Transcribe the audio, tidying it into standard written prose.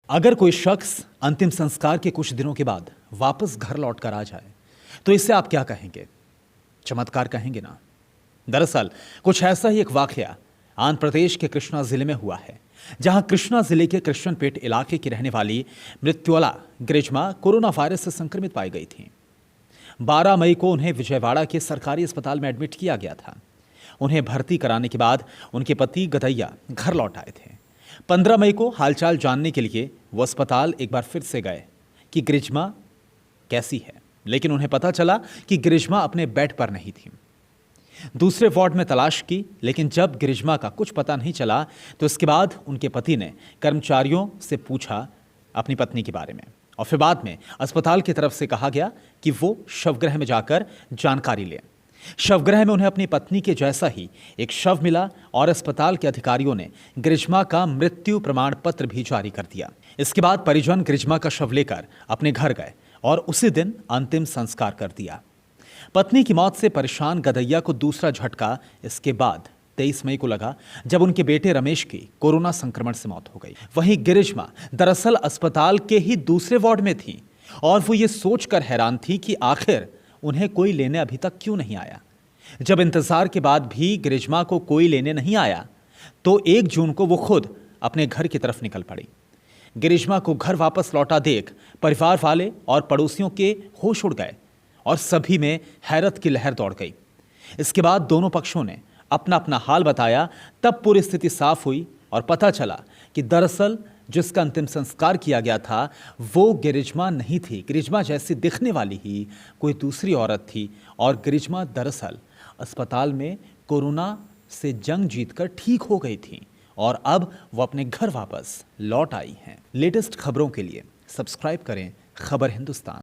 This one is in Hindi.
अगर कोई शख्स अंतिम संस्कार के कुछ दिनों के बाद वापस घर लौट कर आ जाए तो इससे आप क्या कहेंगे? चमत्कार कहेंगे ना? दरअसल कुछ ऐसा ही एक वाकया आंध्र प्रदेश के कृष्णा जिले में हुआ है, जहां कृष्णा जिले के कृष्णनपेट इलाके की रहने वाली मृत्युला ग्रिजमा कोरोना वायरस से संक्रमित पाई गई थी। 12 मई को उन्हें विजयवाड़ा के सरकारी अस्पताल में एडमिट किया गया था। उन्हें भर्ती कराने के बाद उनके पति गदैया घर लौट आए थे। 15 मई को हालचाल जानने के लिए वो अस्पताल एक बार फिर से गए कि ग्रिजमा कैसी है, लेकिन उन्हें पता चला कि ग्रिजमा अपने बेड पर नहीं थी। दूसरे वार्ड में तलाश की, लेकिन जब ग्रिजमा का कुछ पता नहीं चला तो इसके बाद उनके पति ने कर्मचारियों से पूछा अपनी पत्नी के बारे में, और फिर बाद में अस्पताल की तरफ से कहा गया कि वो शवगृह में जाकर जानकारी लें। शवगृह में उन्हें अपनी पत्नी के जैसा ही एक शव मिला और अस्पताल के अधिकारियों ने ग्रिजमा का मृत्यु प्रमाण पत्र भी जारी कर दिया। इसके बाद परिजन ग्रिजमा का शव लेकर अपने घर गए और उसी दिन अंतिम संस्कार कर दिया। पत्नी की मौत से परेशान गदैया को दूसरा झटका इसके बाद 23 मई को लगा, जब उनके बेटे रमेश की कोरोना संक्रमण से मौत हो गई। वहीं ग्रिजमा दरअसल अस्पताल के ही दूसरे वार्ड में थी और वो ये सोचकर हैरान थी कि आखिर उन्हें कोई लेने अभी तक क्यों नहीं आया। जब इंतजार के बाद भी ग्रिजमा को कोई लेने नहीं आया तो 1 जून को वो खुद अपने घर की तरफ निकल पड़ी। ग्रिजमा को घर वापस लौटा देख परिवार वाले और पड़ोसियों के होश उड़ गए और सभी में हैरत की लहर दौड़ गई। इसके बाद दोनों पक्षों ने अपना अपना हाल बताया। तब पूरी स्थिति साफ हुई और पता चला कि दरअसल जिसका अंतिम संस्कार किया गया था वो ग्रिजमा नहीं थी। ग्रिजमा जैसी दिखने वाली ही कोई दूसरी औरत थी और ग्रिजमा दरअसल अस्पताल में कोरोना से जंग जीतकर ठीक हो गई थी और अब वो अपने घर वापस लौट आई हैं। लेटेस्ट खबरों के लिए सब्सक्राइब करें खबर हिंदुस्तान।